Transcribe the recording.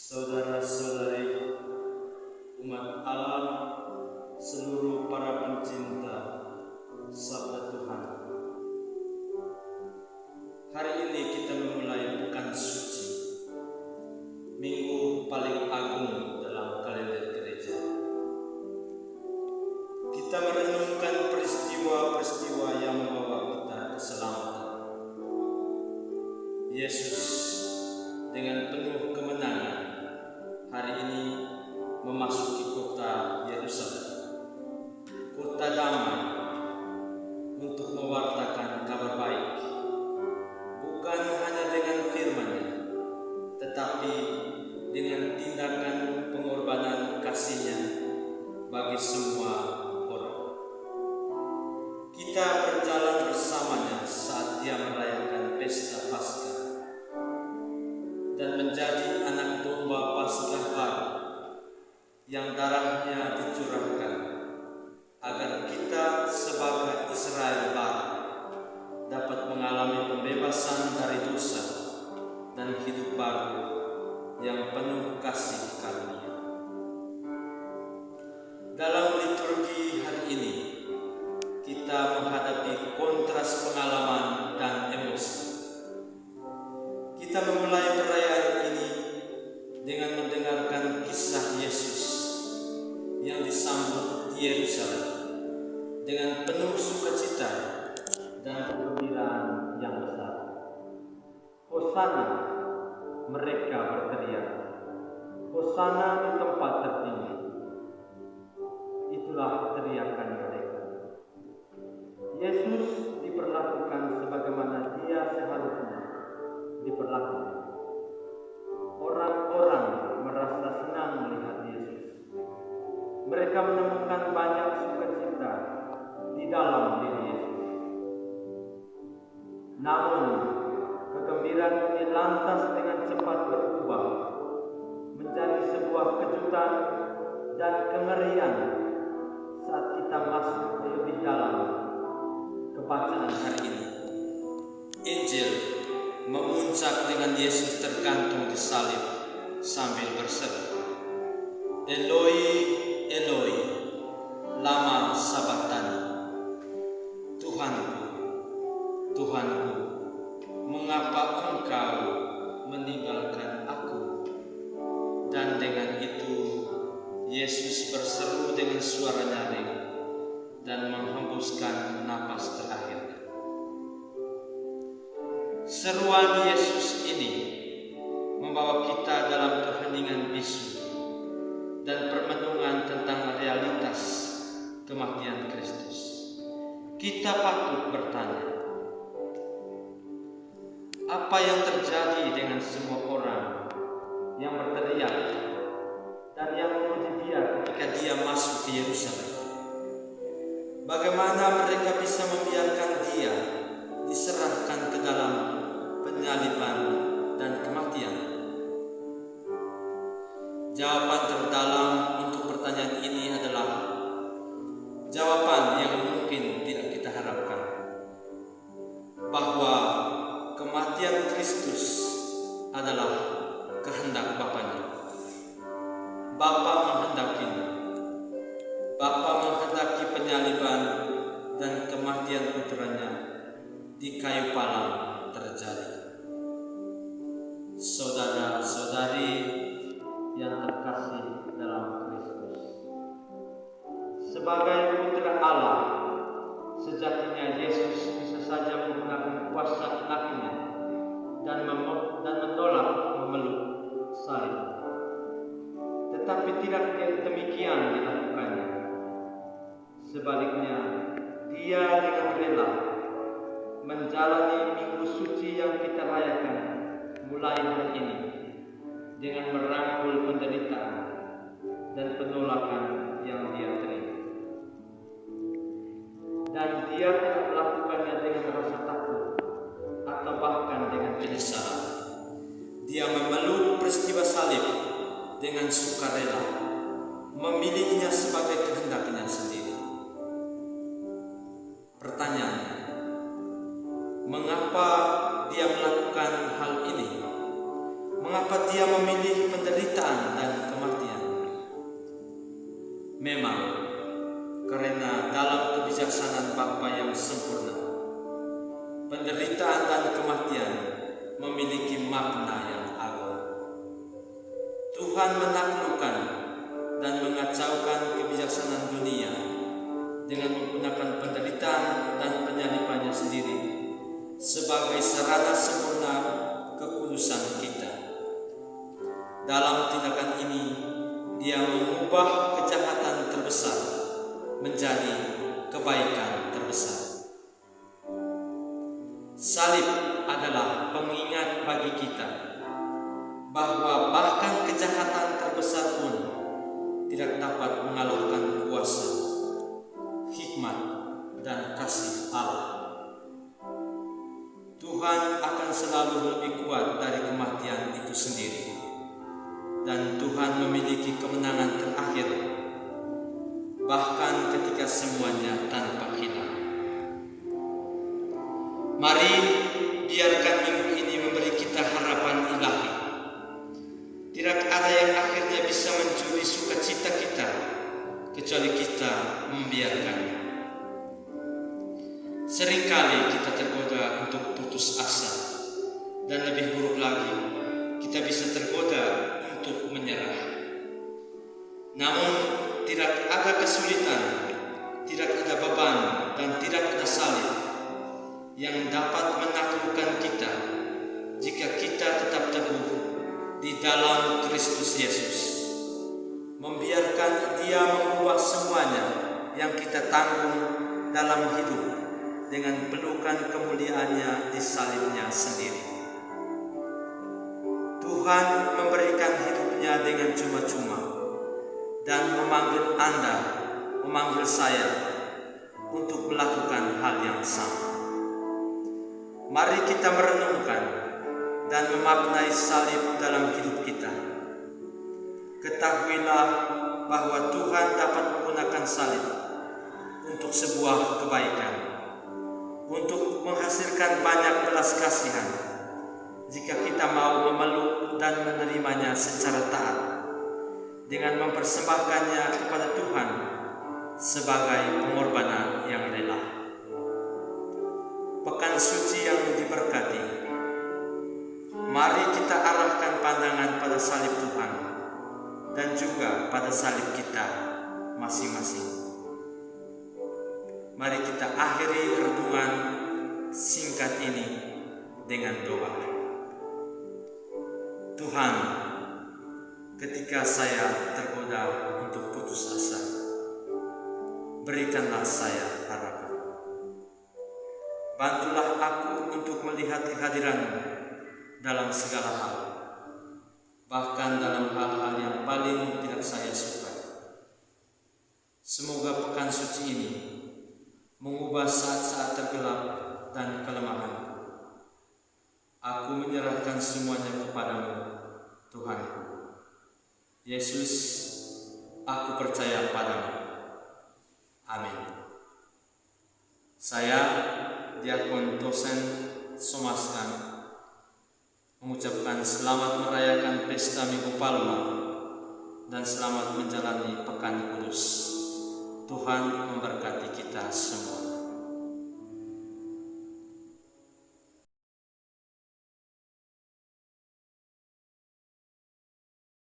Saudara-saudari umat Allah, seluruh para pencinta Sabda Tuhan. Hari ini kita memulai pekan suci, minggu paling agung dalam kalender gereja. Kita merenungkan peristiwa-peristiwa yang membawa kita keselamatan. Yesus dengan penuh kemenangan hari ini memasuki kota Yerusalem, kota damai, untuk mewartakan kabar baik, bukan hanya dengan firman-Nya, tetapi dengan tindakan pengorbanan kasih-Nya bagi semua orang. Kita berjalan bersamanya saat Dia merayakan pesta Paskah dan menjadi anak domba Paskah baru yang darahnya dicurahkan agar kita sebagai Israel baru dapat mengalami pembebasan dari dosa dan hidup baru yang penuh kasih karunia. Dalam liturgi hari ini kita menghadapi kontras pengalaman dan emosi. Kita memulai perayaan ini dengan mendengarkan kisah Yesus yang disambut di Yerusalem dengan penuh sukacita dan kegembiraan yang besar. Hosana, mereka berteriak, Hosana di tempat tertinggi. Itulah teriakan mereka. Yesus diperlakukan sebagaimana Dia seharusnya diperlakukan. Orang-orang merasa senang melihat Yesus. Mereka menemukan banyak sukacita di dalam diri Yesus. Namun, kegembiraan ini lantas dengan cepat berubah menjadi sebuah kejutan dan kengerian saat kita masuk lebih dalam ke bacaan hari ini. Injil memuncak dengan Yesus tergantung di salib sambil berseru, Eloi, Eloi, lama sabachthani. Tuhanku, Tuhanku, mengapa Engkau meninggalkan aku? Dan dengan itu Yesus berseru dengan suara nyaring dan menghembuskan napas terakhir. Seruan Yesus ini membawa kita dalam keheningan bisu dan permenungan tentang realitas kematian Kristus. Kita patut bertanya, apa yang terjadi dengan semua orang yang berteriak dan yang memuji Dia ketika Dia masuk ke Yerusalem? Bagaimana mereka bisa membiarkan Dia diserahkan ke dalam penyaliban dan kematian? Jawaban terdalam untuk pertanyaan ini adalah jawaban yang mungkin tidak kita harapkan, bahwa kematian Kristus adalah kehendak Bapa-Nya. Bapa menghendakinya. Bapa menghendaki penyaliban dan kematian putranya di kayu palang terjadi. Saudara-saudari yang terkasih dalam Kristus, sebagai putra Allah, sejatinya Yesus bisa saja menggunakan kuasa ilahinya dan menolak memeluk salib. Tetapi tidak demikian dilakukannya. Sebaliknya, Dia dengan rela menjalani minggu suci yang kita rayakan mulai hari ini dengan merangkul penderitaan dan penolakan yang Dia terima. Dan Dia tidak melakukannya dengan rasa takut atau bahkan dengan penyesalan. Dia memeluk peristiwa salib dengan sukarela, memilihnya sebagai kehendak-Nya sendiri. Pertanyaannya, mengapa Dia melakukan hal ini? Mengapa Dia memilih penderitaan makna yang agung. Tuhan menaklukkan dan mengacaukan kebijaksanaan dunia dengan menggunakan penderitaan dan penyalibannya sendiri sebagai sarana sempurna kekudusan kita. Dalam tindakan ini, Dia mengubah kejahatan terbesar menjadi kebaikan terbesar. Salib adalah pengingat bagi kita bahwa bahkan kejahatan terbesar pun tidak dapat mengalahkan kuasa, hikmat, dan kasih Allah. Tuhan akan selalu lebih kuat dari kematian itu sendiri, dan Tuhan memiliki kemenangan terakhir, bahkan ketika semuanya tanpa hilang. Mari biarkan minggu ini memberi kita harapan ilahi. Tidak ada yang akhirnya bisa mencuri sukacita kita kecuali kita membiarkannya. Seringkali kita tergoda untuk putus asa, dan lebih buruk lagi, kita bisa tergoda untuk menyerah. Namun tidak ada kesulitan, tidak ada beban, dan tidak ada salib yang dapat menaklukkan kita jika kita tetap teguh di dalam Kristus Yesus, membiarkan Dia mengubah semuanya yang kita tanggung dalam hidup dengan pelukan kemuliaannya di salibnya sendiri. Tuhan memberikan hidupnya dengan cuma-cuma dan memanggil Anda, memanggil saya untuk melakukan hal yang sama. Mari kita merenungkan dan memaknai salib dalam hidup kita. Ketahuilah bahwa Tuhan dapat menggunakan salib untuk sebuah kebaikan, untuk menghasilkan banyak belas kasihan jika kita mau memeluk dan menerimanya secara taat dengan mempersembahkannya kepada Tuhan sebagai pengorbanan yang rela. Pekan suci yang diberkati, mari kita arahkan pandangan pada salib Tuhan dan juga pada salib kita masing-masing. Mari kita akhiri renungan singkat ini dengan doa. Tuhan, ketika saya tergoda untuk putus asa, berikanlah saya harapan. Bantulah aku untuk melihat kehadiran-Mu dalam segala hal, bahkan dalam hal-hal yang paling tidak saya suka. Semoga pekan suci ini mengubah saat-saat tergelap dan kelemahanku. Aku menyerahkan semuanya kepadamu, Tuhanku. Yesus, aku percaya padamu. Amin. Saya, Diakon Dosen Somaskan, mengucapkan selamat merayakan Pesta Minggu Palma dan selamat menjalani Pekan Kudus. Tuhan memberkati kita semua.